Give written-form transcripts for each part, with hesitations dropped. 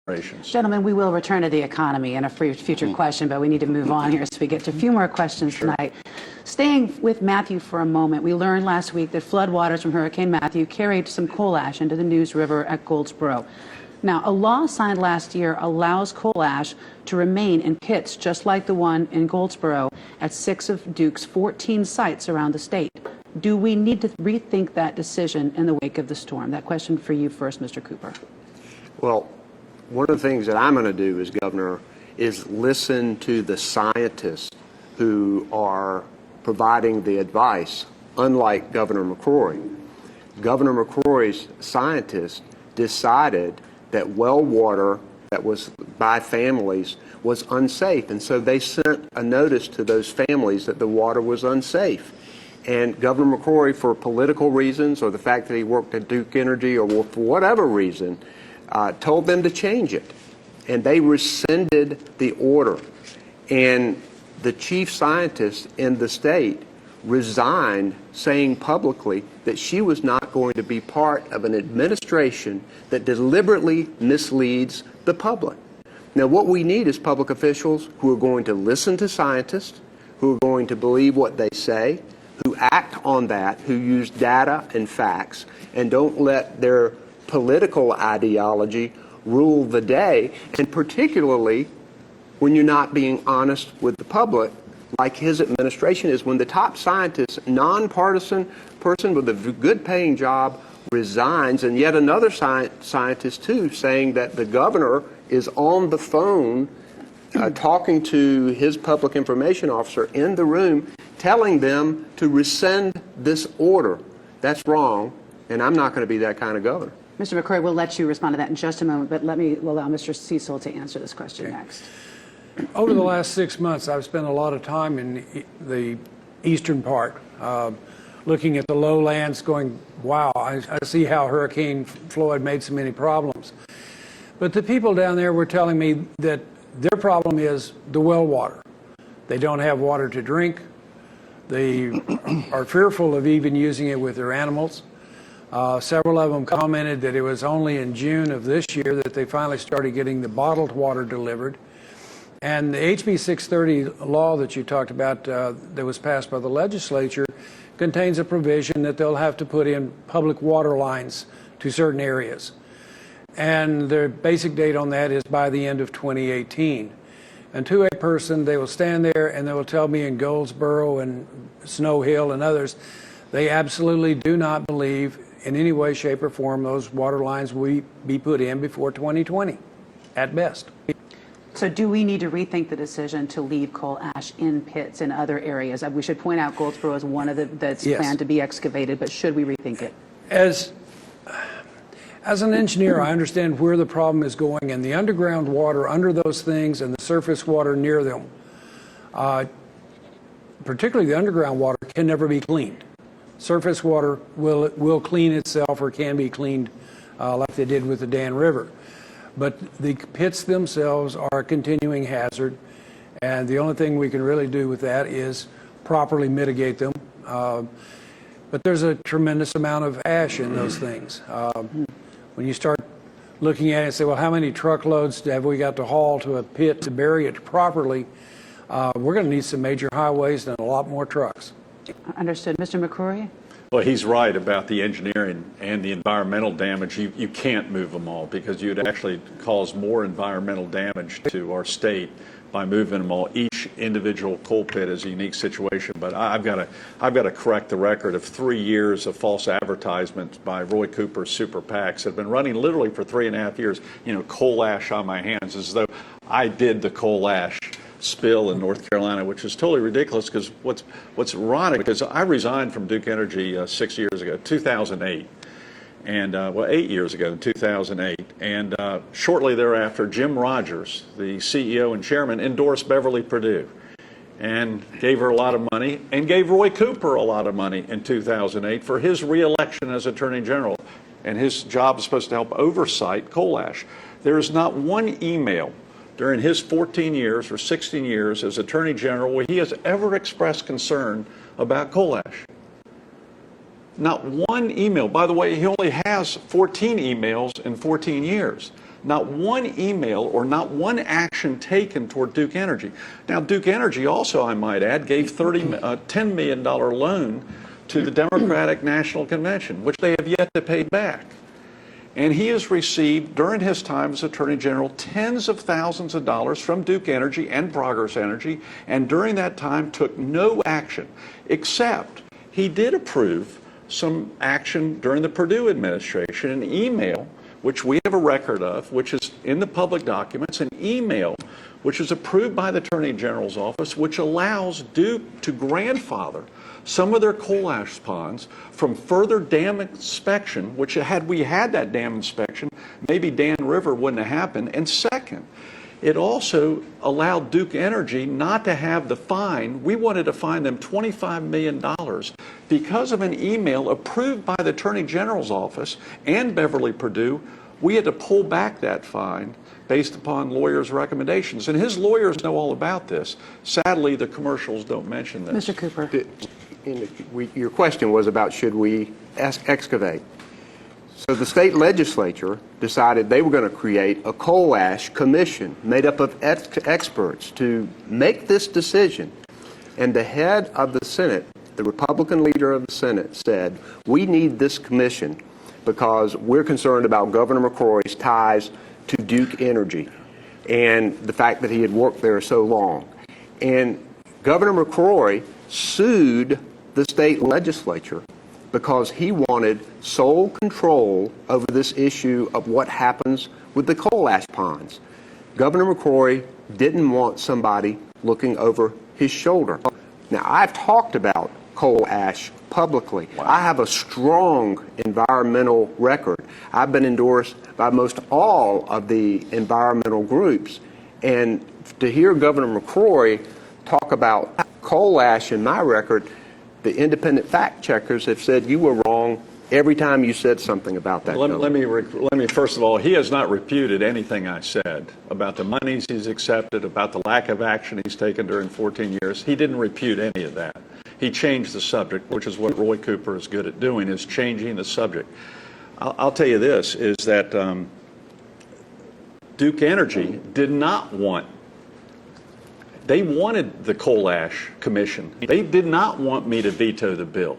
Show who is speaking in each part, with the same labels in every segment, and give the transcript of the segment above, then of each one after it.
Speaker 1: generations.
Speaker 2: Gentlemen, we will return to the economy in a future question, but we need to move on here so we get to a few more questions tonight. Staying with Matthew for a moment, we learned last week that floodwaters from Hurricane Matthew carried some coal ash into the News River at Goldsboro. Now, a law signed last year allows coal ash to remain in pits just like the one in Goldsboro at 6 of Duke's 14 sites around the state. Do we need to rethink that decision in the wake of the storm? That question for you first, Mr. Cooper.
Speaker 3: Well, one of the things that I'm going to do as governor is listen to the scientists who are providing the advice, unlike Governor McCrory. Governor McCrory's scientists decided that well water that was by families was unsafe, and so they sent a notice to those families that the water was unsafe. And Governor McCrory, for political reasons or the fact that he worked at Duke Energy or for whatever reason, told them to change it. And they rescinded the order. And the chief scientist in the state resigned, saying publicly that she was not going to be part of an administration that deliberately misleads the public. Now, what we need is public officials who are going to listen to scientists, who are going to believe what they say, who act on that, who use data and facts, and don't let their political ideology rule the day, and particularly when you're not being honest with the public, like his administration is. When the top scientist, nonpartisan person with a good paying job, resigns, and yet another scientist too, saying that the governor is on the phone talking to his public information officer in the room, telling them to rescind this order. That's wrong, and I'm not going to be that kind of governor.
Speaker 2: Mr. McCrory, we'll let you respond to that in just a moment, but we'll allow Mr. Cecil to answer this question next.
Speaker 4: Over the last 6 months, I've spent a lot of time in the eastern part, looking at the lowlands, going, wow, I see how Hurricane Floyd made so many problems. But the people down there were telling me that their problem is the well water. They don't have water to drink. They are fearful of even using it with their animals. Several of them commented that it was only in June of this year that they finally started getting the bottled water delivered. And the HB 630 law that you talked about that was passed by the legislature contains a provision that they'll have to put in public water lines to certain areas. And the basic date on that is by the end of 2018. And to a person, they will stand there and they will tell me in Goldsboro and Snow Hill and others, they absolutely do not believe in any way, shape, or form those water lines will be put in before 2020, at best.
Speaker 2: So do we need to rethink the decision to leave coal ash in pits in other areas? We should point out Goldsboro is one of that's planned to be excavated, but should we rethink it?
Speaker 4: As an engineer, I understand where the problem is going, and the underground water under those things and the surface water near them, particularly the underground water, can never be cleaned. Surface water will clean itself or can be cleaned like they did with the Dan River. But the pits themselves are a continuing hazard, and the only thing we can really do with that is properly mitigate them. But there's a tremendous amount of ash in those things. When you start looking at it and say, well, how many truckloads have we got to haul to a pit to bury it properly, we're going to need some major highways and a lot more trucks.
Speaker 2: Understood. Mr. McCrory?
Speaker 1: Well, he's right about the engineering and the environmental damage. You can't move them all because you'd actually cause more environmental damage to our state by moving them all. Each individual coal pit is a unique situation, but I've got to correct the record of 3 years of false advertisements by Roy Cooper's super PACs that have been running literally for 3.5 years. You know, coal ash on my hands, as though I did the coal ash spill in North Carolina, which is totally ridiculous. Because what's ironic is I resigned from Duke Energy 6 years ago, 2008. And 8 years ago, in 2008, and shortly thereafter, Jim Rogers, the CEO and chairman, endorsed Beverly Perdue and gave her a lot of money and gave Roy Cooper a lot of money in 2008 for his reelection as Attorney General. And his job is supposed to help oversight coal ash. There is not one email during his 14 years or 16 years as Attorney General where he has ever expressed concern about coal ash. Not one email. By the way, he only has 14 emails in 14 years. Not one email or not one action taken toward Duke Energy. Now, Duke Energy also, I might add, gave $10 million loan to the Democratic National Convention, which they have yet to pay back. And he has received, during his time as Attorney General, tens of thousands of dollars from Duke Energy and Progress Energy, and during that time took no action, except he did approve some action during the Purdue administration, an email, which we have a record of, which is in the public documents, an email which is approved by the Attorney General's office, which allows Duke to grandfather some of their coal ash ponds from further dam inspection, which had we had that dam inspection, maybe Dan River wouldn't have happened. And second, it also allowed Duke Energy not to have the fine. We wanted to fine them $25 million because of an email approved by the Attorney General's office and Beverly Purdue. We had to pull back that fine based upon lawyers' recommendations. And his lawyers know all about this. Sadly, the commercials don't mention this.
Speaker 2: Mr. Cooper.
Speaker 3: Your question was about should we excavate. So the state legislature decided they were going to create a coal ash commission made up of experts to make this decision. And the head of the Senate, the Republican leader of the Senate, said, we need this commission because we're concerned about Governor McCrory's ties to Duke Energy and the fact that he had worked there so long. And Governor McCrory sued the state legislature because he wanted sole control over this issue of what happens with the coal ash ponds. Governor McCrory didn't want somebody looking over his shoulder. Now, I've talked about coal ash publicly. Wow. I have a strong environmental record. I've been endorsed by most all of the environmental groups. And to hear Governor McCrory talk about coal ash in my record, the independent fact checkers have said you were wrong every time you said something about that.
Speaker 1: Let me first of all, he has not refuted anything I said about the monies he's accepted, about the lack of action he's taken during 14 years. He didn't refute any of that. He changed the subject, which is what Roy Cooper is good at doing, is changing the subject. I'll tell you this, is that Duke Energy did not want. They wanted the coal ash commission. They did not want me to veto the bill.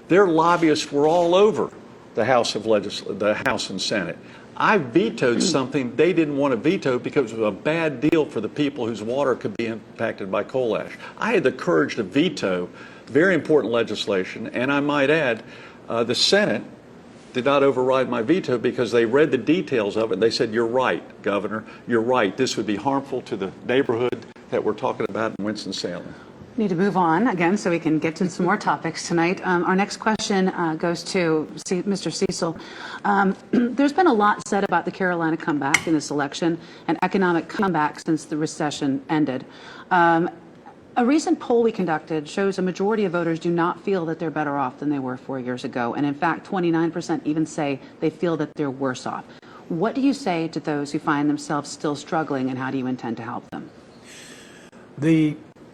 Speaker 1: Their lobbyists were all over the House and Senate. I vetoed something they didn't want to veto because it was a bad deal for the people whose water could be impacted by coal ash. I had the courage to veto very important legislation, and I might add, the Senate did not override my veto because they read the details of it and they said, you're right, Governor, you're right. This would be harmful to the neighborhood that we're talking about in Winston-Salem.
Speaker 2: Need to move on again so we can get to some more topics tonight. Our next question goes to Mr. Cecil. There's been a lot said about the Carolina comeback in this election and economic comeback since the recession ended. A recent poll we conducted shows a majority of voters do not feel that they're better off than they were 4 years ago. And in fact, 29% even say they feel that they're worse off. What do you say to those who find themselves still struggling, and how do you intend to help them?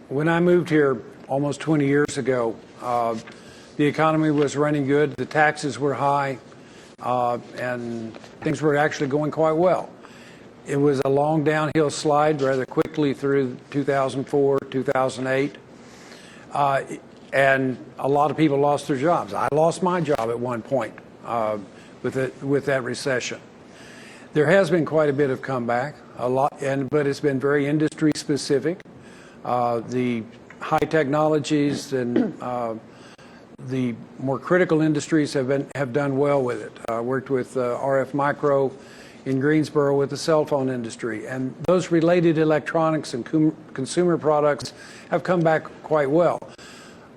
Speaker 4: When I moved here almost 20 years ago, the economy was running good, the taxes were high, and things were actually going quite well. It was a long downhill slide rather quickly through 2004, 2008, and a lot of people lost their jobs. I lost my job at one point with that recession. There has been quite a bit of comeback, but it's been very industry specific. The high technologies and the more critical industries have done well with it. I worked with RF Micro in Greensboro with the cell phone industry, and those related electronics and consumer products have come back quite well.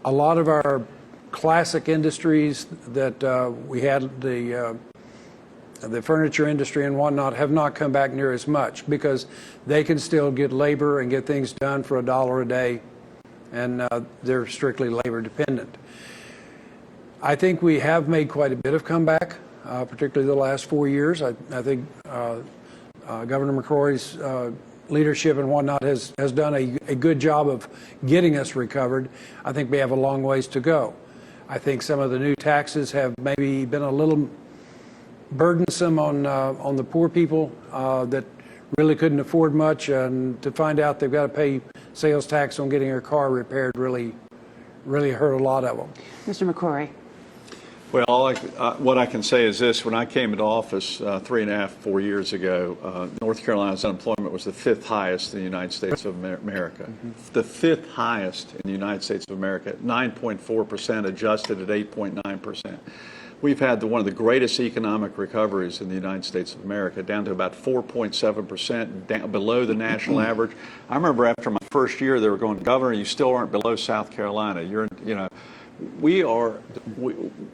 Speaker 4: A lot of our classic industries that we had, the furniture industry and whatnot, have not come back near as much because they can still get labor and get things done for $1 a day, and they're strictly labor dependent. I think we have made quite a bit of comeback, particularly the last 4 years. I think Governor McCrory's leadership and whatnot has done a good job of getting us recovered. I think we have a long ways to go. I think some of the new taxes have maybe been a little burdensome on the poor people that really couldn't afford much, and to find out they've got to pay sales tax on getting their car repaired really hurt a lot of them.
Speaker 2: Mr. McCrory.
Speaker 1: Well, what I can say is this. When I came into office 3.5, 4 years ago, North Carolina's unemployment was the 5th highest in the United States of America. The 5th highest in the United States of America, 9.4%, adjusted at 8.9%. We've had one of the greatest economic recoveries in the United States of America, down to about 4.7%, down below the national average. I remember after my first year, they were going, Governor, you still aren't below South Carolina.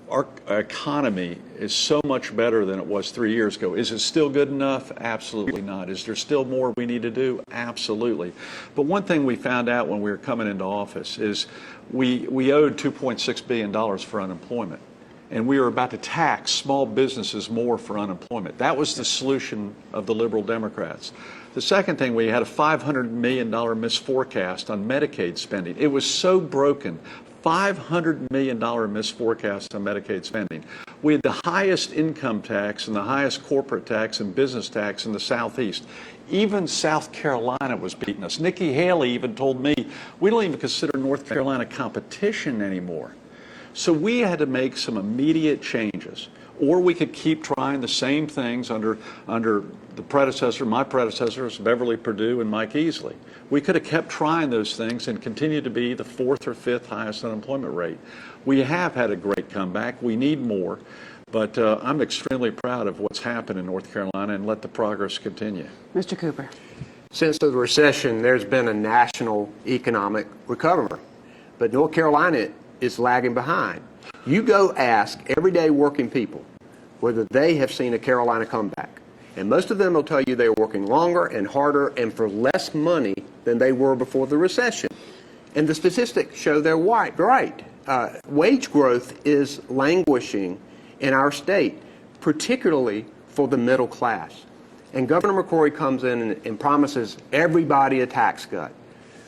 Speaker 1: Our economy is so much better than it was 3 years ago. Is it still good enough? Absolutely not. Is there still more we need to do? Absolutely. But one thing we found out when we were coming into office is we owed $2.6 billion for unemployment. And we were about to tax small businesses more for unemployment. That was the solution of the liberal Democrats. The second thing, we had a $500 million misforecast on Medicaid spending. It was so broken. $500 million misforecast on Medicaid spending. We had the highest income tax and the highest corporate tax and business tax in the Southeast. Even South Carolina was beating us. Nikki Haley even told me, we don't even consider North Carolina competition anymore. So we had to make some immediate changes, or we could keep trying the same things under my predecessors, Beverly Perdue and Mike Easley. We could have kept trying those things and continued to be the 4th or 5th highest unemployment rate. We have had a great comeback. We need more, but I'm extremely proud of what's happened in North Carolina, and let the progress continue.
Speaker 2: Mr. Cooper.
Speaker 3: Since the recession, there's been a national economic recovery, but North Carolina is lagging behind. You go ask everyday working people whether they have seen a Carolina comeback, and most of them will tell you they're working longer and harder and for less money than they were before the recession. And the statistics show they're right. Wage growth is languishing in our state, particularly for the middle class. And Governor McCrory comes in and promises everybody a tax cut.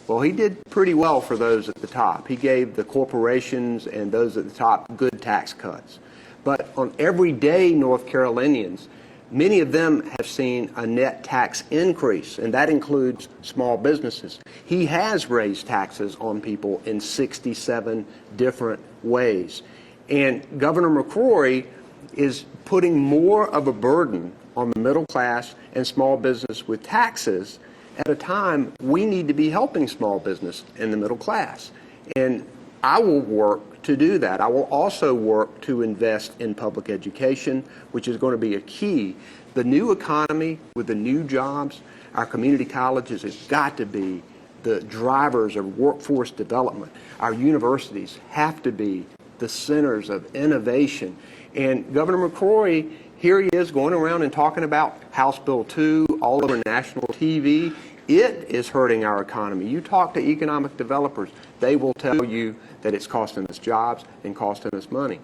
Speaker 3: Well, he did pretty well for those at the top. He gave the corporations and those at the top good tax cuts. But on everyday North Carolinians, many of them have seen a net tax increase, and that includes small businesses. He has raised taxes on people in 67 different ways. And Governor McCrory is putting more of a burden on the middle class and small business with taxes at a time we need to be helping small business and the middle class. And I will work to do that. I will also work to invest in public education, which is going to be a key. The new economy with the new jobs, our community colleges has got to be the drivers of workforce development. Our universities have to be the centers of innovation. And Governor McCrory, here he is going around and talking about House Bill 2 all over national TV. It is hurting our economy. You talk to economic developers, they will tell you that it's costing us jobs and costing us money.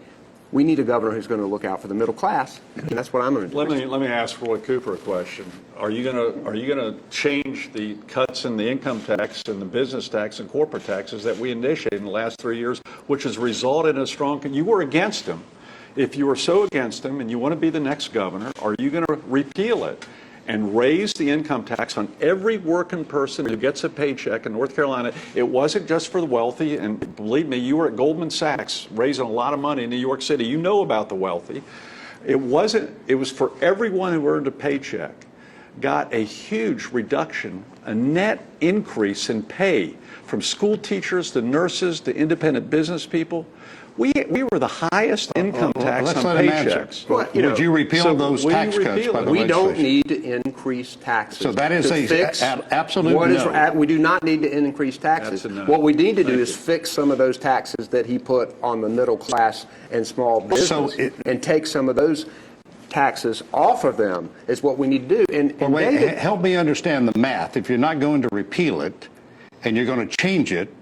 Speaker 3: We need a governor who's going to look out for the middle class, and that's what I'm going to do.
Speaker 1: Let me ask Roy Cooper a question. Are you going to change the cuts in the income tax and the business tax and corporate taxes that we initiated in the last 3 years, which has resulted in a strong? You were against them. If you were so against them and you want to be the next governor, are you going to repeal it and raise the income tax on every working person who gets a paycheck in North Carolina? It wasn't just for the wealthy, and believe me, you were at Goldman Sachs raising a lot of money in New York City. You know about the wealthy. It was for everyone who earned a paycheck, got a huge reduction, a net increase in pay, from school teachers to nurses to independent business people. We were the highest income tax on paychecks.
Speaker 3: Well,
Speaker 5: would you repeal those tax cuts by the
Speaker 3: We don't
Speaker 5: legislation?
Speaker 3: need to increase taxes.
Speaker 5: So that is an absolute no.
Speaker 3: We do not need to increase taxes.
Speaker 1: That's a no.
Speaker 3: What we need to do is fix some of those taxes that he put on the middle class and small business, and take some of those taxes off of them is what we need to do. And David,
Speaker 5: help me understand the math. If you're not going to repeal it and you're going to change it,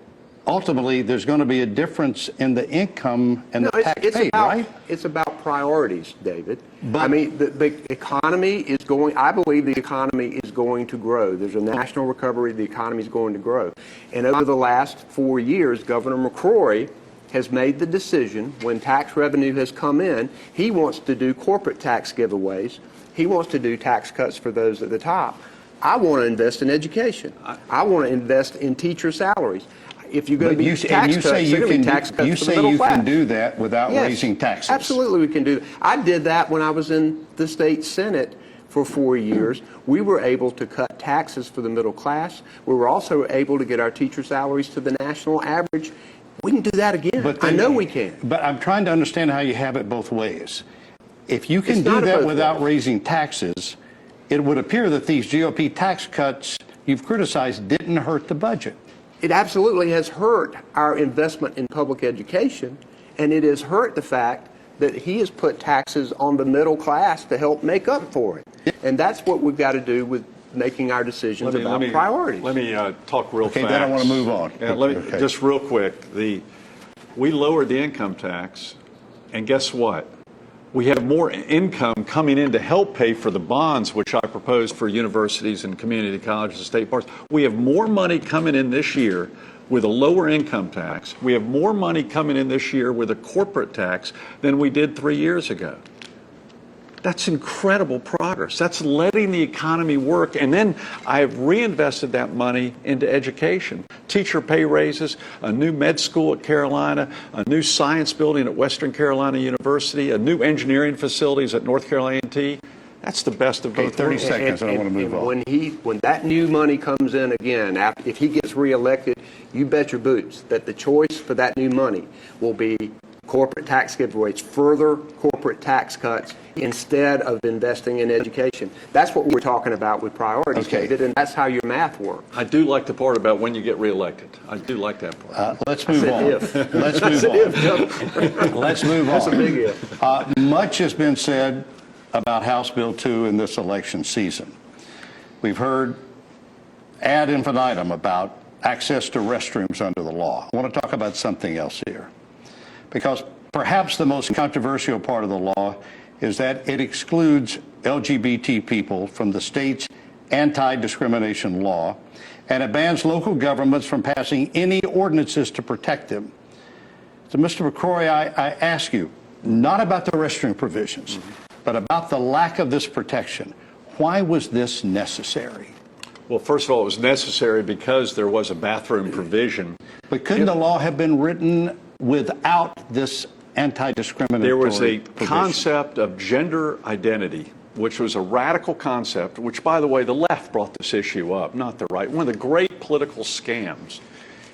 Speaker 5: ultimately there's going to be a difference in the income and the tax paid, right?
Speaker 3: It's about priorities, David.
Speaker 5: But,
Speaker 3: I mean, the economy is going, I believe the economy is going to grow. There's a national recovery, the economy is going to grow. And over the last 4 years, Governor McCrory has made the decision, when tax revenue has come in, he wants to do corporate tax giveaways. He wants to do tax cuts for those at the top. I want to invest in education. I want to invest in teacher salaries. If you're going to be tax cuts, they're going to be tax cuts for the middle class.
Speaker 5: You can do that without raising taxes.
Speaker 3: Absolutely, we can do that. I did that when I was in the state Senate for 4 years. We were able to cut taxes for the middle class. We were also able to get our teacher salaries to the national average. We can do that again. I know we can.
Speaker 5: But I'm trying to understand how you have it both ways. If you can do that without raising taxes, it would appear that these GOP tax cuts you've criticized didn't hurt the budget.
Speaker 3: It absolutely has hurt our investment in public education, and it has hurt the fact that he has put taxes on the middle class to help make up for it. And that's what we've got to do with making our decisions about priorities.
Speaker 1: Let me talk real fast.
Speaker 5: Okay, then I want to move on.
Speaker 1: Yeah, just real quick. We lowered the income tax, and guess what? We have more income coming in to help pay for the bonds, which I proposed for universities and community colleges and state parks. We have more money coming in this year with a lower income tax. We have more money coming in this year with a corporate tax than we did 3 years ago. That's incredible progress. That's letting the economy work. And then I have reinvested that money into education. Teacher pay raises, a new med school at Carolina, a new science building at Western Carolina University, a new engineering facilities at North Carolina A&T. That's the best of both.
Speaker 5: 30 seconds, and I want to move on.
Speaker 3: When that new money comes in again, if he gets reelected, you bet your boots that the choice for that new money will be corporate tax giveaways, further corporate tax cuts, instead of investing in education. That's what we're talking about with priorities, David, and that's how your math works.
Speaker 1: I do like the part about when you get reelected. I do like that part.
Speaker 5: Let's move on. Let's move on. Let's move on.
Speaker 3: That's a big if.
Speaker 5: Much has been said about House Bill 2 in this election season. We've heard ad infinitum about access to restrooms under the law. I want to talk about something else here, because perhaps the most controversial part of the law is that it excludes LGBT people from the state's anti-discrimination law, and it bans local governments from passing any ordinances to protect them. So, Mr. McCrory, I ask you, not about the restroom provisions, but about the lack of this protection. Why was this necessary?
Speaker 1: Well, first of all, it was necessary because there was a bathroom provision.
Speaker 5: But couldn't the law have been written without this anti-discriminatory
Speaker 1: There was a
Speaker 5: provision?
Speaker 1: concept of gender identity, which was a radical concept, which, by the way, the left brought this issue up, not the right. One of the great political scams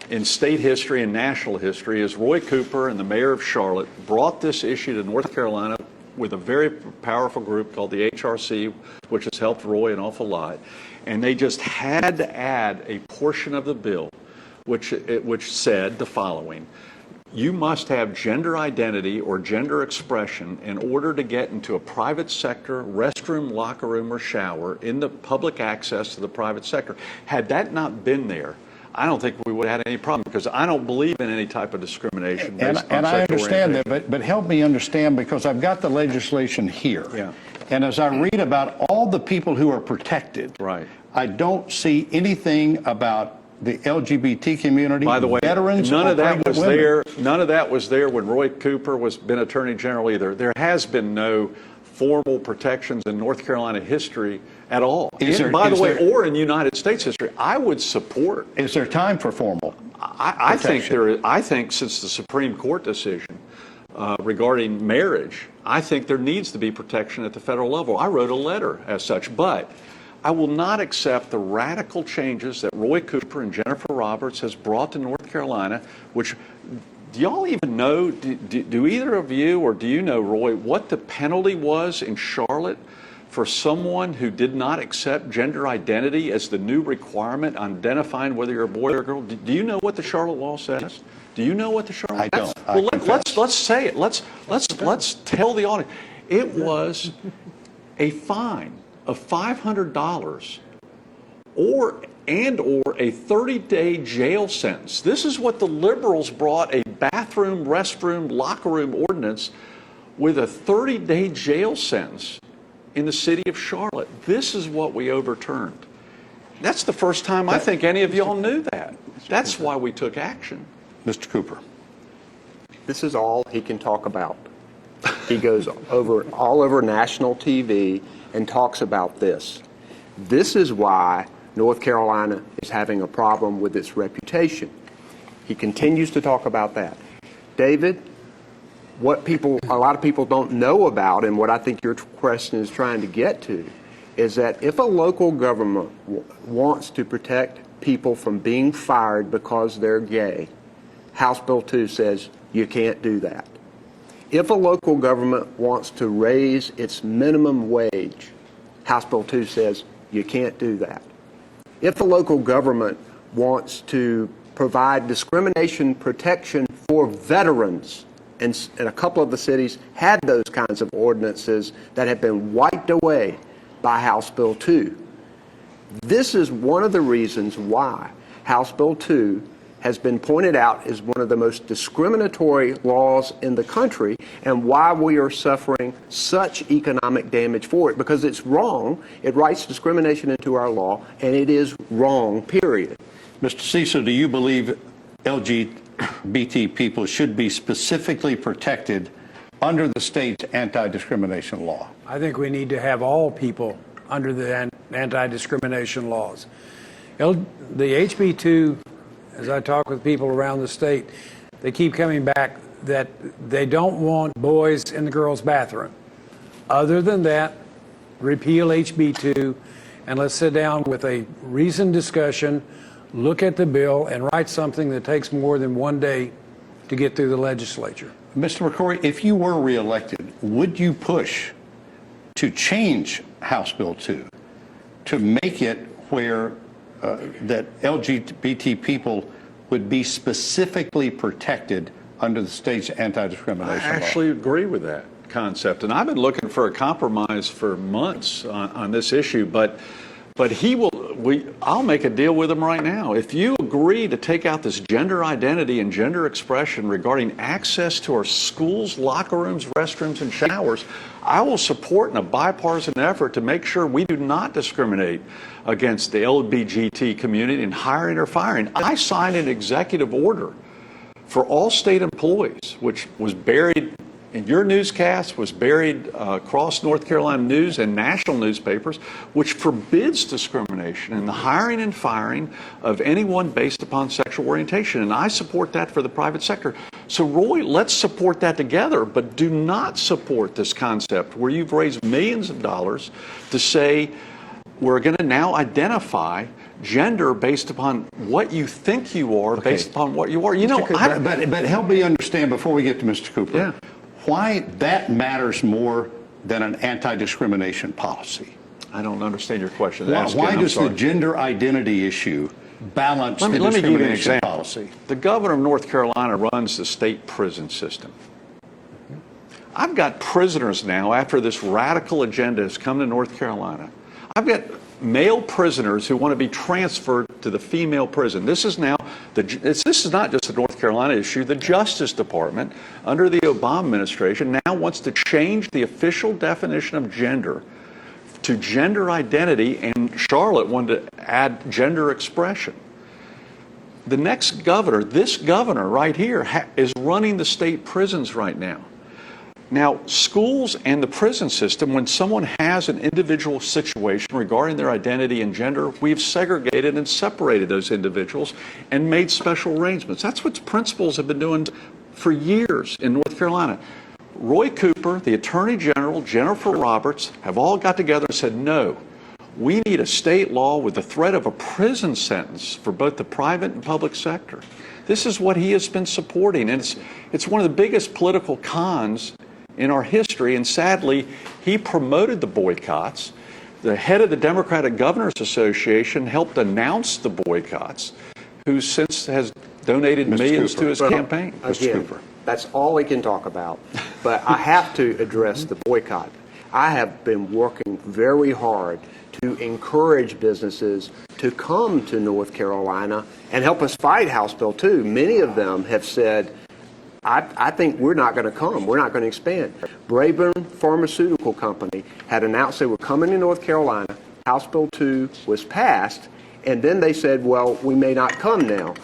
Speaker 1: in state history and national history is Roy Cooper and the mayor of Charlotte brought this issue to North Carolina with a very powerful group called the HRC, which has helped Roy an awful lot. And they just had to add a portion of the bill which said the following: you must have gender identity or gender expression in order to get into a private sector restroom, locker room, or shower in the public access to the private sector. Had that not been there, I don't think we would have had any problem, because I don't believe in any type of discrimination based on
Speaker 5: and I
Speaker 1: sexual
Speaker 5: understand
Speaker 1: orientation.
Speaker 5: that, but help me understand, because I've got the legislation here.
Speaker 1: Yeah.
Speaker 5: And as I read about all the people who are protected,
Speaker 1: Right.
Speaker 5: I don't see anything about the LGBT community,
Speaker 1: By the way,
Speaker 5: veterans,
Speaker 1: none
Speaker 5: or
Speaker 1: of that
Speaker 5: pregnant
Speaker 1: was
Speaker 5: women.
Speaker 1: there. None of that was there when Roy Cooper been Attorney General either. There has been no formal protections in North Carolina history at all. By the way, or in United States history. I would support.
Speaker 5: Is there time for formal?
Speaker 1: I think there is. I think since the Supreme Court decision regarding marriage, I think there needs to be protection at the federal level. I wrote a letter as such, but I will not accept the radical changes that Roy Cooper and Jennifer Roberts has brought to North Carolina, which, do y'all even know, do either of you, or do you know, Roy, what the penalty was in Charlotte for someone who did not accept gender identity as the new requirement on identifying whether you're a boy or a girl? Do you know what the Charlotte law says? Do you know what the Charlotte?
Speaker 5: I don't.
Speaker 1: Well, let's say it. Let's tell the audience. It was a fine of $500 or a 30-day jail sentence. This is what the liberals brought: a bathroom, restroom, locker room ordinance with a 30-day jail sentence in the city of Charlotte. This is what we overturned. That's the first time I think any of y'all knew that. That's why we took action.
Speaker 5: Mr. Cooper.
Speaker 3: This is all he can talk about. He goes all over national TV and talks about this. This is why North Carolina is having a problem with its reputation. He continues to talk about that. David, what a lot of people don't know about, and what I think your question is trying to get to, is that if a local government wants to protect people from being fired because they're gay, House Bill 2 says you can't do that. If a local government wants to raise its minimum wage, House Bill 2 says you can't do that. If a local government wants to provide discrimination protection for veterans, and a couple of the cities had those kinds of ordinances that have been wiped away by House Bill 2. This is one of the reasons why House Bill 2 has been pointed out as one of the most discriminatory laws in the country, and why we are suffering such economic damage for it, because it's wrong. It writes discrimination into our law, and it is wrong, period.
Speaker 5: Mr. Cecil, do you believe LGBT people should be specifically protected under the state's anti-discrimination law?
Speaker 4: I think we need to have all people under the anti-discrimination laws. The HB2, as I talk with people around the state, they keep coming back that they don't want boys in the girls' bathroom. Other than that, repeal HB2, and let's sit down with a reasoned discussion, look at the bill, and write something that takes more than one day to get through the legislature.
Speaker 5: Mr. McCrory, if you were reelected, would you push to change House Bill 2 to make it where that LGBT people would be specifically protected under the state's anti-discrimination law?
Speaker 1: I actually agree with that concept, and I've been looking for a compromise for months on this issue, but I'll make a deal with him right now. If you agree to take out this gender identity and gender expression regarding access to our schools, locker rooms, restrooms, and showers, I will support in a bipartisan effort to make sure we do not discriminate against the LGBT community in hiring or firing. I signed an executive order for all state employees, which was buried in your newscast, was buried across North Carolina news and national newspapers, which forbids discrimination in the hiring and firing of anyone based upon sexual orientation. And I support that for the private sector. So, Roy, let's support that together, but do not support this concept where you've raised millions of dollars to say we're going to now identify gender based upon what you think you are, based upon what you are. You know,
Speaker 5: but help me understand before we get to Mr. Cooper.
Speaker 1: Yeah.
Speaker 5: Why that matters more than an anti-discrimination policy?
Speaker 1: I don't understand your question.
Speaker 5: Why does the gender identity issue balance the discrimination policy?
Speaker 1: The governor of North Carolina runs the state prison system. I've got prisoners now, after this radical agenda has come to North Carolina, I've got male prisoners who want to be transferred to the female prison. This is now this is not just a North Carolina issue. The Justice Department, under the Obama administration, now wants to change the official definition of gender to gender identity, and Charlotte wanted to add gender expression. The next governor, this governor right here, is running the state prisons right now. Now, schools and the prison system, when someone has an individual situation regarding their identity and gender, we've segregated and separated those individuals and made special arrangements. That's what principals have been doing for years in North Carolina. Roy Cooper, the Attorney General, Jennifer Roberts, have all got together and said, no, we need a state law with the threat of a prison sentence for both the private and public sector. This is what he has been supporting, and it's one of the biggest political cons in our history, and sadly, he promoted the boycotts. The head of the Democratic Governors Association helped announce the boycotts, who since has donated millions to his campaign.
Speaker 3: Mr. Cooper. That's all he can talk about, but I have to address the boycott. I have been working very hard to encourage businesses to come to North Carolina and help us fight House Bill 2. Many of them have said, I think we're not going to come. We're not going to expand. Braeburn Pharmaceutical Company had announced they were coming to North Carolina. House Bill 2 was passed, and then they said, well, we may not come now.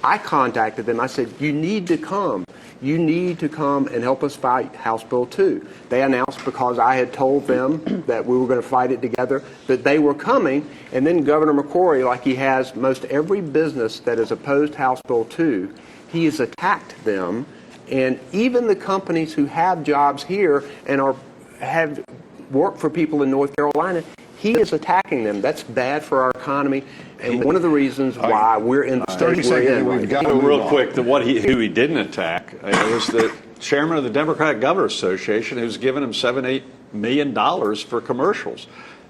Speaker 3: I contacted them. I said, you need to come. you need to come and help us fight House Bill 2. They announced, because I had told them that we were going to fight it together, that they were coming, and then Governor McCrory, like he has most every business that has opposed House Bill 2, he has attacked them, and even the companies who have jobs here and have worked for people in North Carolina, he is attacking them. That's bad for our economy, and one of the reasons why we're in the state we're in.
Speaker 5: We've got to
Speaker 1: Well,
Speaker 5: move
Speaker 1: real
Speaker 5: on.
Speaker 1: quick, who he didn't attack was the chairman of the Democratic Governors Association, who's given him $7-8 million for commercials.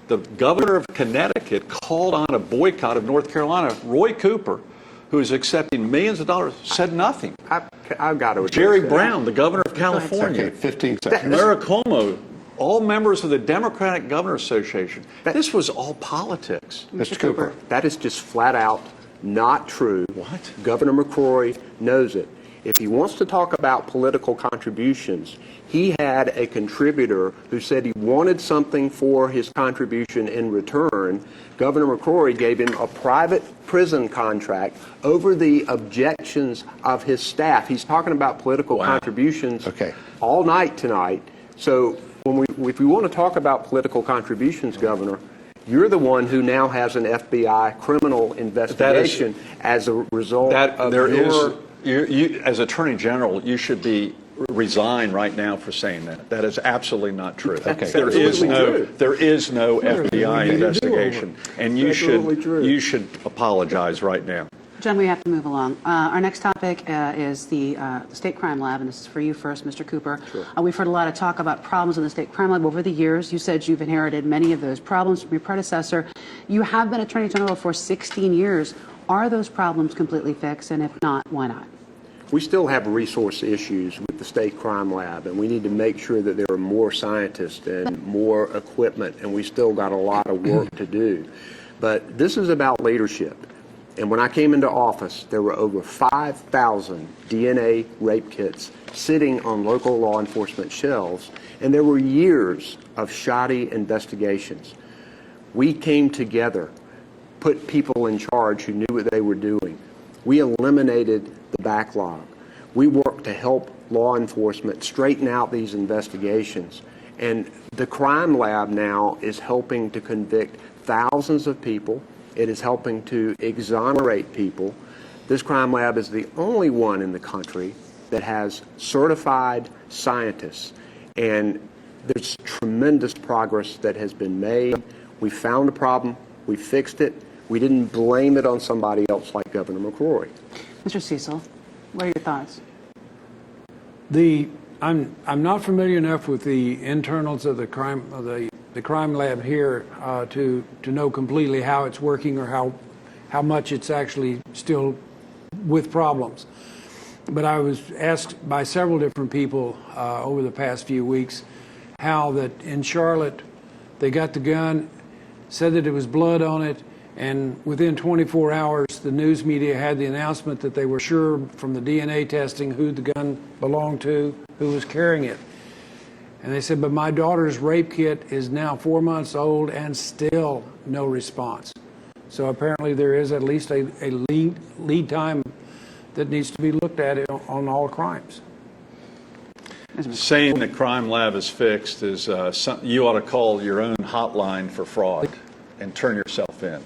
Speaker 1: The governor of Connecticut called on a boycott of North Carolina. Roy Cooper, who is accepting millions of dollars, said nothing.
Speaker 3: I've got to address
Speaker 1: Jerry
Speaker 3: that.
Speaker 1: Brown, the governor of California.
Speaker 5: Okay, 15 seconds.
Speaker 1: Mayor Cuomo, all members of the Democratic Governors Association. This was all politics.
Speaker 5: Mr. Cooper.
Speaker 3: That is just flat out not true.
Speaker 1: What?
Speaker 3: Governor McCrory knows it. If he wants to talk about political contributions, he had a contributor who said he wanted something for his contribution in return. Governor McCrory gave him a private prison contract over the objections of his staff. He's talking about political contributions all night tonight. So if we want to talk about political contributions, Governor, you're the one who now has an FBI criminal investigation as a result of
Speaker 1: you, as Attorney General, you should be resign right now for saying that. That is absolutely not true.
Speaker 3: That's
Speaker 1: There is
Speaker 3: absolutely
Speaker 1: no
Speaker 3: true.
Speaker 1: FBI investigation, and you
Speaker 3: Absolutely true.
Speaker 1: should apologize right now.
Speaker 2: John, we have to move along. Our next topic is the State Crime Lab, and this is for you first, Mr. Cooper.
Speaker 3: Sure.
Speaker 2: We've heard a lot of talk about problems in the State Crime Lab over the years. You said you've inherited many of those problems from your predecessor. You have been Attorney General for 16 years. Are those problems completely fixed, and if not, why not?
Speaker 3: We still have resource issues with the State Crime Lab, and we need to make sure that there are more scientists and more equipment, and we still got a lot of work to do. But this is about leadership. And when I came into office, there were over 5,000 DNA rape kits sitting on local law enforcement shelves, and there were years of shoddy investigations. We came together, put people in charge who knew what they were doing. We eliminated the backlog. We worked to help law enforcement straighten out these investigations. And the crime lab now is helping to convict thousands of people. It is helping to exonerate people. This crime lab is the only one in the country that has certified scientists. And there's tremendous progress that has been made. We found a problem. We fixed it. We didn't blame it on somebody else like Governor McCrory.
Speaker 2: Mr. Cecil, what are your thoughts?
Speaker 4: I'm not familiar enough with the internals of the crime lab here to know completely how it's working or how much it's actually still with problems. But I was asked by several different people over the past few weeks how that in Charlotte they got the gun, said that it was blood on it, and within 24 hours the news media had the announcement that they were sure from the DNA testing who the gun belonged to, who was carrying it. And they said, but my daughter's rape kit is now 4 months old and still no response. So apparently there is at least a lead time that needs to be looked at on all crimes.
Speaker 1: Saying the crime lab is fixed is you ought to call your own hotline for fraud and turn yourself in.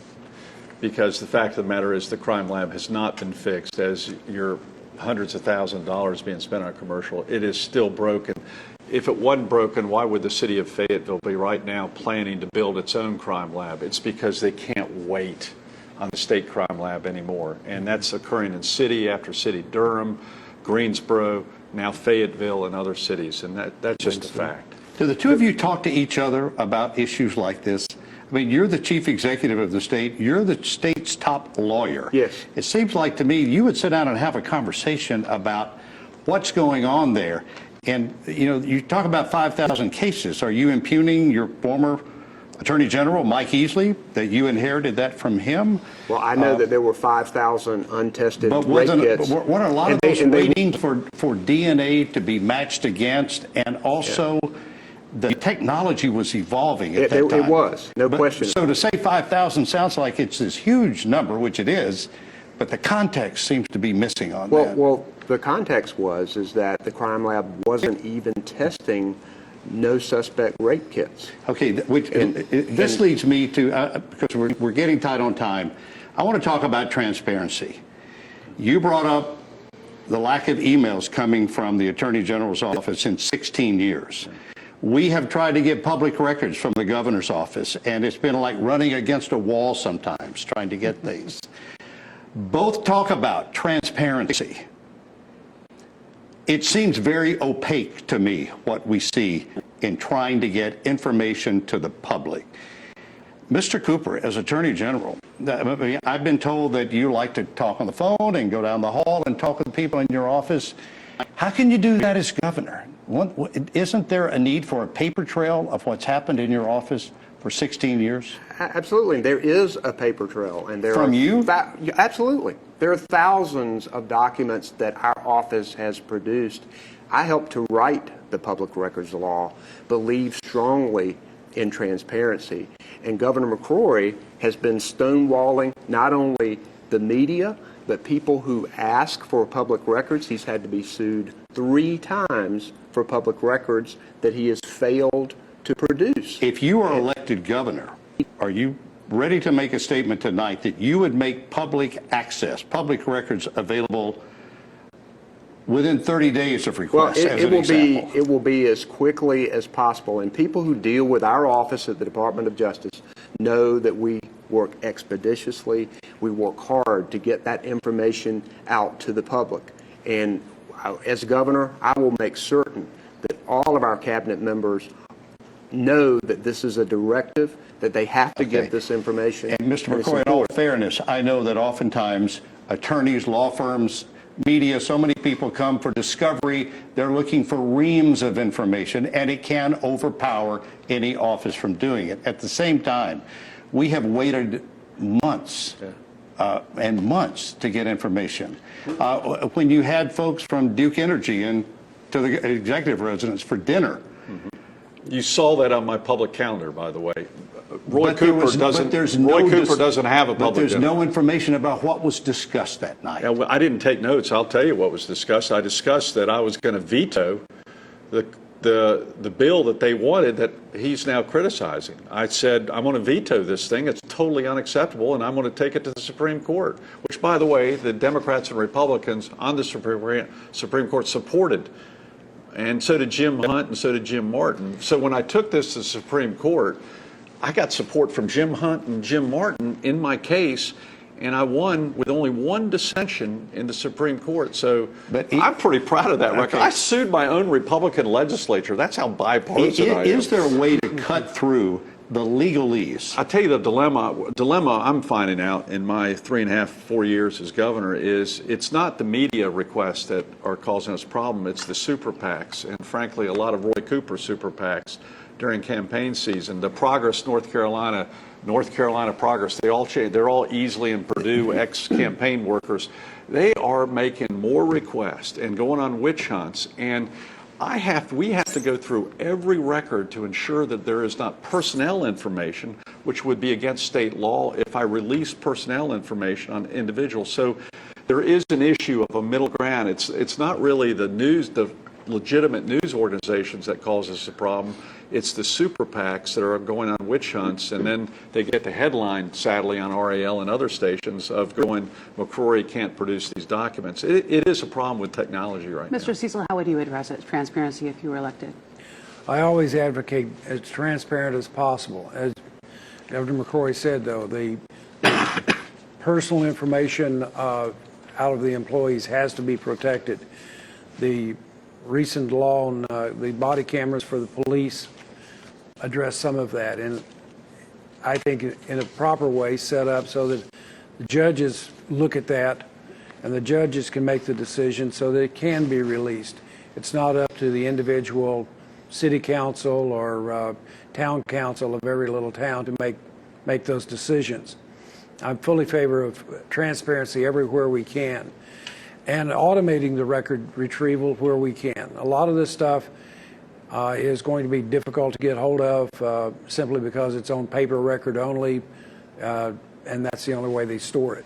Speaker 1: Because the fact of the matter is the crime lab has not been fixed. As your hundreds of thousands of dollars being spent on a commercial, it is still broken. If it wasn't broken, why would the city of Fayetteville be right now planning to build its own crime lab? It's because they can't wait on the state crime lab anymore. And that's occurring in city after city, Durham, Greensboro, now Fayetteville, and other cities. And that's just a fact.
Speaker 5: Do the two of you talk to each other about issues like this? I mean, you're the chief executive of the state. You're the state's top lawyer.
Speaker 3: Yes.
Speaker 5: It seems like to me you would sit down and have a conversation about what's going on there. And, you know, you talk about 5,000 cases. Are you impugning your former Attorney General, Mike Easley, that you inherited that from him?
Speaker 3: Well, I know that there were 5,000 untested rape kits.
Speaker 5: But weren't a lot of those waiting for DNA to be matched against, and also the technology was evolving at that time?
Speaker 3: It was, no question.
Speaker 5: So to say 5,000 sounds like it's this huge number, which it is, But the context seems to be missing on
Speaker 3: Well,
Speaker 5: that.
Speaker 3: well, the context is that the crime lab wasn't even testing no suspect rape kits.
Speaker 5: Okay, this leads me to, because we're getting tight on time, I want to talk about transparency. You brought up the lack of emails coming from the Attorney General's office in 16 years. We have tried to get public records from the governor's office, and it's been like running against a wall sometimes trying to get things. Both talk about transparency. It seems very opaque to me what we see in trying to get information to the public. Mr. Cooper, as Attorney General, I've been told that you like to talk on the phone and go down the hall and talk with people in your office. How can you do that as governor? Isn't there a need for a paper trail of what's happened in your office for 16 years?
Speaker 3: Absolutely. There is a paper trail. And there
Speaker 5: From
Speaker 3: are
Speaker 5: you?
Speaker 3: Absolutely. There are thousands of documents that our office has produced. I helped to write the public records law, believe strongly in transparency. And Governor McCrory has been stonewalling not only the media, but people who ask for public records. He's had to be sued 3 times for public records that he has failed to produce.
Speaker 5: If you are elected governor, are you ready to make a statement tonight that you would make public access, public records available within 30 days of request, as an example?
Speaker 3: It will be as quickly as possible. And people who deal with our office at the Department of Justice know that we work expeditiously. We work hard to get that information out to the public. And as governor, I will make certain that all of our cabinet members know that this is a directive, that they have to get this information.
Speaker 5: And Mr. McCrory, in all fairness, I know that oftentimes attorneys, law firms, media, so many people come for discovery. They're looking for reams of information, and it can overpower any office from doing it. At the same time, we have waited months and months to get information. When you had folks from Duke Energy and to the executive residence for dinner.
Speaker 1: You saw that on my public calendar, by the way. Roy
Speaker 5: But there
Speaker 1: Cooper
Speaker 5: was-
Speaker 1: doesn't.
Speaker 5: but there's
Speaker 1: Roy
Speaker 5: no
Speaker 1: Cooper
Speaker 5: dis-
Speaker 1: doesn't have a
Speaker 5: But
Speaker 1: public.
Speaker 5: there's
Speaker 1: dinner.
Speaker 5: no information about what was discussed that night.
Speaker 1: Yeah, well, I didn't take notes. I'll tell you what was discussed. I discussed that I was going to veto the bill that they wanted that he's now criticizing. I said, I'm going to veto this thing. It's totally unacceptable, and I'm going to take it to the Supreme Court, which, by the way, the Democrats and Republicans on the Supreme Court supported. And so did Jim Hunt, and so did Jim Martin. So when I took this to the Supreme Court, I got support from Jim Hunt and Jim Martin in my case, and I won with only one dissension in the Supreme Court. So I'm pretty proud of that record. I sued my own Republican legislature. That's how bipartisan I am.
Speaker 5: Is there a way to cut through the legalese?
Speaker 1: I'll tell you the dilemma I'm finding out in my 3.5, 4 years as governor is it's not the media requests that are causing us a problem. It's the super PACs, and frankly, a lot of Roy Cooper super PACs during campaign season. The Progress North Carolina Progress, they're all Easley and Purdue ex-campaign workers. They are making more requests and going on witch hunts, and we have to go through every record to ensure that there is not personnel information, which would be against state law if I release personnel information on individuals. So there is an issue of a middle ground. It's not really the legitimate news organizations that cause us a problem. It's the super PACs that are going on witch hunts, and then they get the headline, sadly, on RAL and other stations of going, McCrory can't produce these documents. It is a problem with technology right now.
Speaker 2: Mr. Cecil, how would you address it, transparency, if you were elected?
Speaker 4: I always advocate as transparent as possible. As Governor McCrory said, though, the personal information out of the employees has to be protected. The recent law on the body cameras for the police address some of that, and I think in a proper way set up so that the judges look at that and the judges can make the decision so that it can be released. It's not up to the individual city council or town council of every little town to make those decisions. I'm fully in favor of transparency everywhere we can, and automating the record retrieval where we can. A lot of this stuff is going to be difficult to get hold of simply because it's on paper record only, and that's the only way they store it.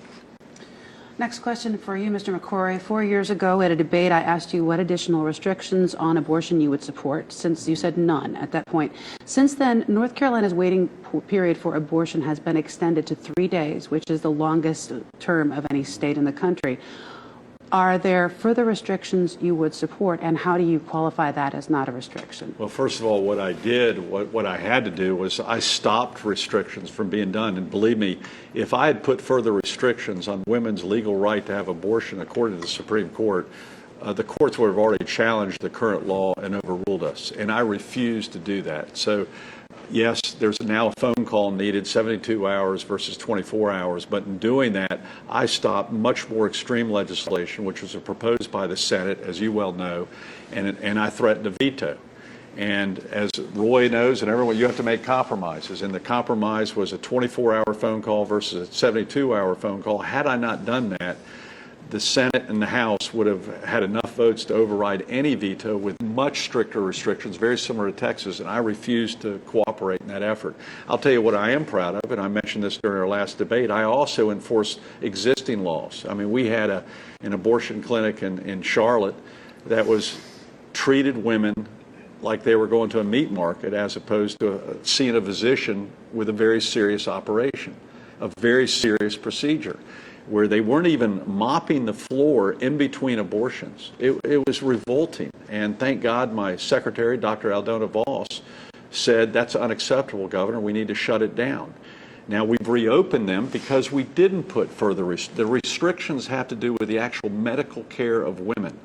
Speaker 2: Next question for you, Mr. McCrory. 4 years ago at a debate, I asked you what additional restrictions on abortion you would support, since you said none at that point. Since then, North Carolina's waiting period for abortion has been extended to 3 days, which is the longest term of any state in the country. Are there further restrictions you would support, and how do you qualify that as not a restriction?
Speaker 1: Well, first of all, what I did, what I had to do was I stopped restrictions from being done. And believe me, if I had put further restrictions on women's legal right to have abortion according to the Supreme Court, the courts would have already challenged the current law and overruled us. And I refused to do that. So, yes, there's now a phone call needed, 72 hours versus 24 hours. But in doing that, I stopped much more extreme legislation, which was proposed by the Senate, as you well know, and I threatened to veto. And as Roy knows and everyone, you have to make compromises. And the compromise was a 24-hour phone call versus a 72-hour phone call. Had I not done that, the Senate and the House would have had enough votes to override any veto with much stricter restrictions, very similar to Texas, and I refused to cooperate in that effort. I'll tell you what I am proud of, and I mentioned this during our last debate. I also enforced existing laws. I mean, we had an abortion clinic in Charlotte that was treated women like they were going to a meat market as opposed to seeing a physician with a very serious operation, a very serious procedure, where they weren't even mopping the floor in between abortions. It was revolting. And thank God my secretary, Dr. Aldona Voss, said, that's unacceptable, Governor. We need to shut it down. Now, we've reopened them because we didn't put further the restrictions have to do with the actual medical care of women.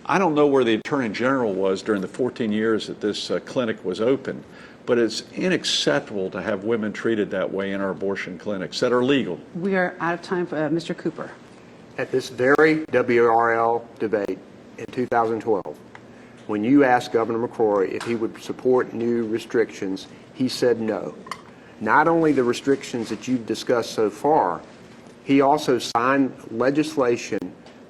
Speaker 1: I don't know where the Attorney General was during the 14 years that this clinic was open, but it's unacceptable to have women treated that way in our abortion clinics that are legal.
Speaker 2: We are out of time for Mr. Cooper.
Speaker 3: At this very WRL debate in 2012, when you asked Governor McCrory if he would support new restrictions, he said no. Not only the restrictions that you've discussed so far, he also signed legislation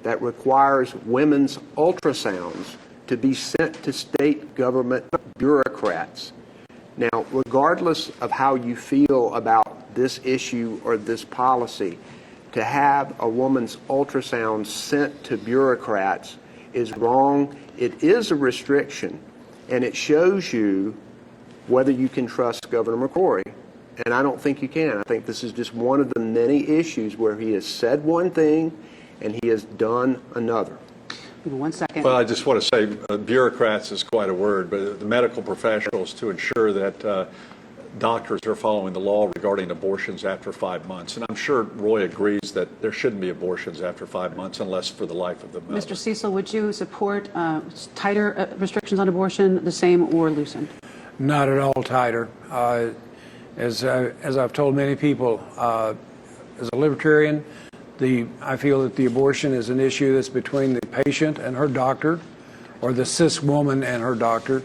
Speaker 3: that requires women's ultrasounds to be sent to state government bureaucrats. Now, regardless of how you feel about this issue or this policy, to have a woman's ultrasound sent to bureaucrats is wrong. It is a restriction, and it shows you whether you can trust Governor McCrory. And I don't think you can. I think this is just one of the many issues where he has said one thing and he has done another.
Speaker 2: 1 second.
Speaker 1: Well, I just want to say bureaucrats is quite a word, but the medical professionals to ensure that doctors are following the law regarding abortions after 5 months. And I'm sure Roy agrees that there shouldn't be abortions after 5 months unless for the life of the mother.
Speaker 2: Mr. Cecil, would you support tighter restrictions on abortion, the same or loosened?
Speaker 4: Not at all tighter. As I've told many people, as a libertarian, I feel that the abortion is an issue that's between the patient and her doctor, or the cis woman and her doctor,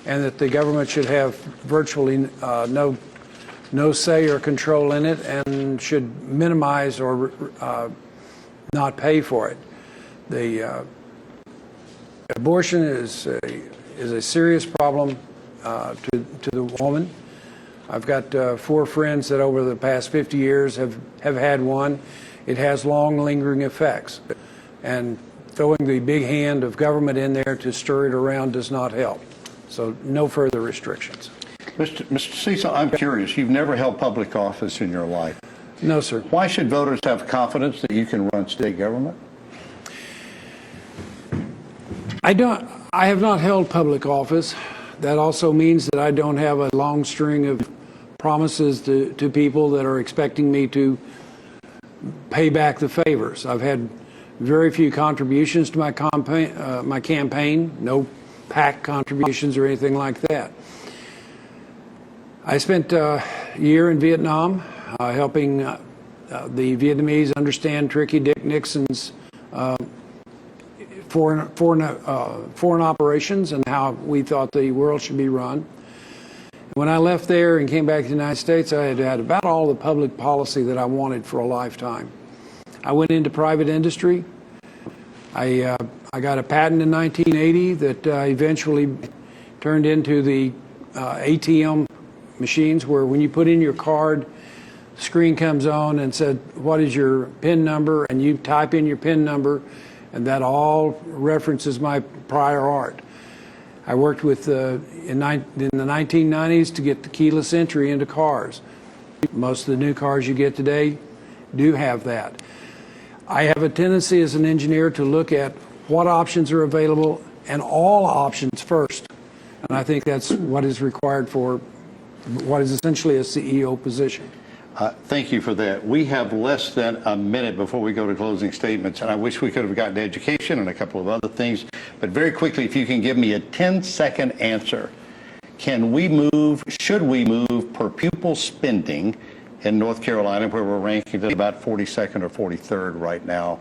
Speaker 4: and that the government should have virtually no say or control in it, and should minimize or not pay for it. The abortion is a serious problem to the woman. I've got 4 friends that over the past 50 years have had one. It has long lingering effects, and throwing the big hand of government in there to stir it around does not help. So no further restrictions.
Speaker 5: Mr. Cecil, I'm curious. You've never held public office in your life.
Speaker 4: No, sir.
Speaker 5: Why should voters have confidence that you can run state government?
Speaker 4: I have not held public office. That also means that I don't have a long string of promises to people that are expecting me to pay back the favors. I've had very few contributions to my campaign, no PAC contributions or anything like that. I spent a year in Vietnam helping the Vietnamese understand Tricky Dick Nixon's foreign operations and how we thought the world should be run. When I left there and came back to the United States, I had about all the public policy that I wanted for a lifetime. I went into private industry. I got a patent in 1980 that eventually turned into the ATM machines, where when you put in your card, screen comes on and said, what is your PIN number? And you type in your PIN number, and that all references my prior art. I worked with in the 1990s to get the keyless entry into cars. Most of the new cars you get today do have that. I have a tendency as an engineer to look at what options are available and all options first. And I think that's what is required for what is essentially a CEO position.
Speaker 5: Thank you for that. We have less than a minute before we go to closing statements, and I wish we could have gotten to education and a couple of other things. But very quickly, if you can give me a 10-second answer. Should we move per pupil spending in North Carolina, where we're ranking at about 42nd or 43rd right now?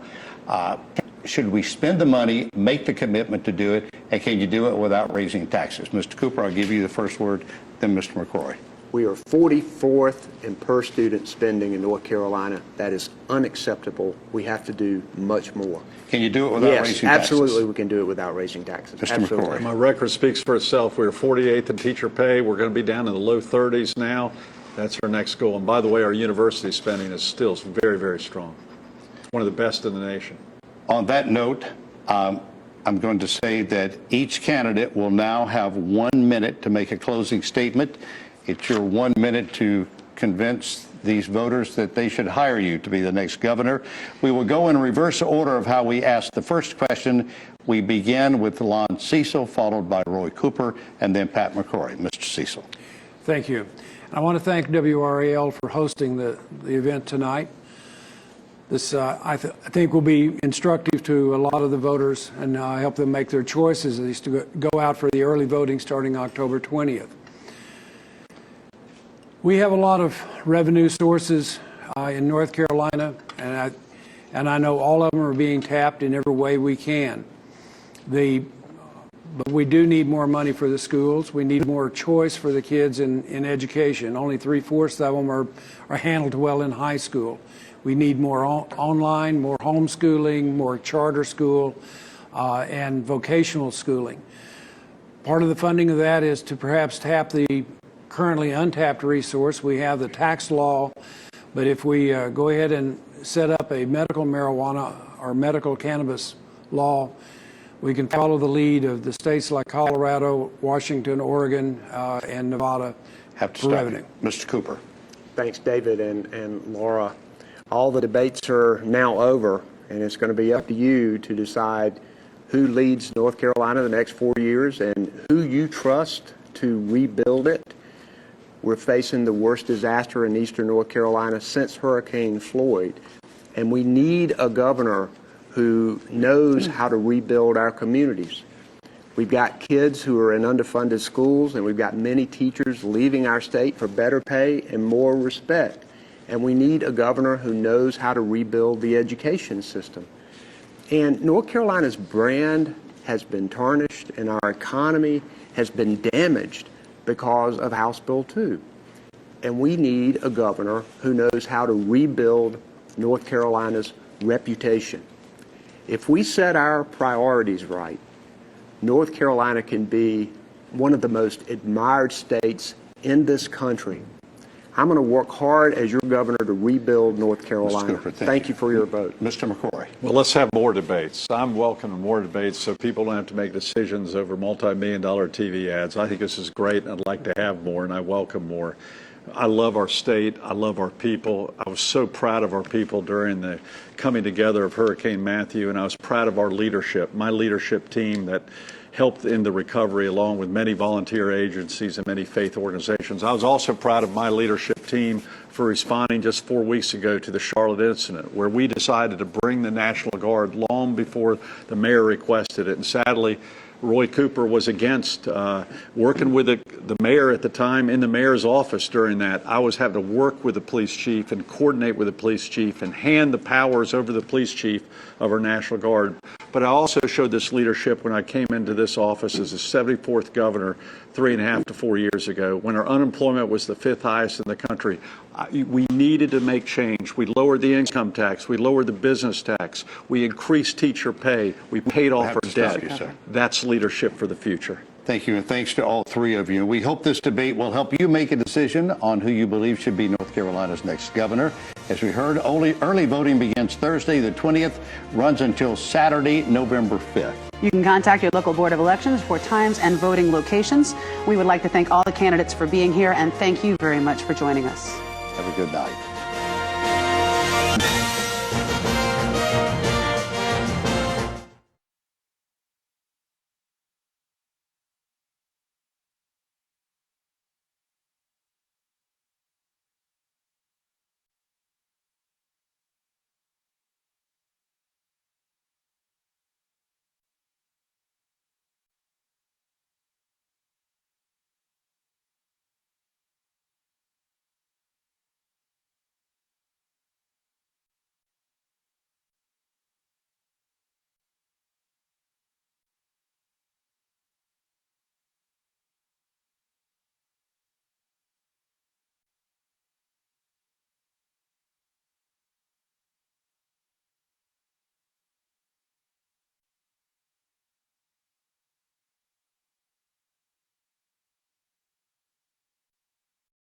Speaker 5: Should we spend the money, make the commitment to do it, and can you do it without raising taxes? Mr. Cooper, I'll give you the first word, then Mr. McCrory.
Speaker 3: We are 44th in per student spending in North Carolina. That is unacceptable. We have to do much more.
Speaker 5: Can you do it without raising
Speaker 3: Yes,
Speaker 5: taxes?
Speaker 3: absolutely we can do it without raising taxes.
Speaker 5: Mr.
Speaker 3: Absolutely.
Speaker 5: McCrory.
Speaker 1: My record speaks for itself. We're 48th in teacher pay. We're going to be down in the low 30s now. That's our next goal. And by the way, our university spending is still very, very strong. It's one of the best in the nation.
Speaker 5: On that note, I'm going to say that each candidate will now have 1 minute to make a closing statement. It's your 1 minute to convince these voters that they should hire you to be the next governor. We will go in reverse order of how we asked the first question. We begin with Lon Cecil, followed by Roy Cooper, and then Pat McCrory. Mr. Cecil.
Speaker 4: Thank you. I want to thank WRAL for hosting the event tonight. This, I think, will be instructive to a lot of the voters and help them make their choices, at least to go out for the early voting starting October 20th. We have a lot of revenue sources in North Carolina, and I know all of them are being tapped in every way we can. But we do need more money for the schools. We need more choice for the kids in education. Only 3/4 of them are handled well in high school. We need more online, more homeschooling, more charter school, and vocational schooling. Part of the funding of that is to perhaps tap the currently untapped resource. We have the tax law, but if we go ahead and set up a medical marijuana or medical cannabis law, we can follow the lead of the states like Colorado, Washington, Oregon, and Nevada for revenue.
Speaker 5: Mr. Cooper.
Speaker 3: Thanks, David and Laura. All the debates are now over, and it's going to be up to you to decide who leads North Carolina the next 4 years and who you trust to rebuild it. We're facing the worst disaster in eastern North Carolina since Hurricane Floyd, and we need a governor who knows how to rebuild our communities. We've got kids who are in underfunded schools, and we've got many teachers leaving our state for better pay and more respect. And we need a governor who knows how to rebuild the education system. And North Carolina's brand has been tarnished, and our economy has been damaged because of House Bill 2. And we need a governor who knows how to rebuild North Carolina's reputation. If we set our priorities right, North Carolina can be one of the most admired states in this country. I'm going to work hard as your governor to rebuild North Carolina.
Speaker 5: Mr. Cooper,
Speaker 3: thank you for your vote.
Speaker 5: Mr. McCrory.
Speaker 1: Well, let's have more debates. I'm welcoming more debates so people don't have to make decisions over multi-million-dollar TV ads. I think this is great, and I'd like to have more, and I welcome more. I love our state. I love our people. I was so proud of our people during the coming together of Hurricane Matthew, and I was proud of our leadership, my leadership team that helped in the recovery along with many volunteer agencies and many faith organizations. I was also proud of my leadership team for responding just 4 weeks ago to the Charlotte incident, where we decided to bring the National Guard long before the mayor requested it. And sadly, Roy Cooper was against working with the mayor at the time in the mayor's office during that. I was having to work with the police chief and coordinate with the police chief and hand the powers over the police chief of our National Guard. But I also showed this leadership when I came into this office as the 74th governor 3.5 to 4 years ago, when our unemployment was the 5th highest in the country. We needed to make change. We lowered the income tax. We lowered the business tax. We increased teacher pay. We paid off our debt. That's leadership for the future.
Speaker 5: Thank you, and thanks to all three of you. We hope this debate will help you make a decision on who you believe should be North Carolina's next governor. As we heard, early voting begins Thursday the 20th, runs until Saturday, November 5th.
Speaker 2: You can contact your local Board of Elections for times and voting locations. We would like to thank all the candidates for being here, and thank you very much for joining us.
Speaker 5: Have a good night.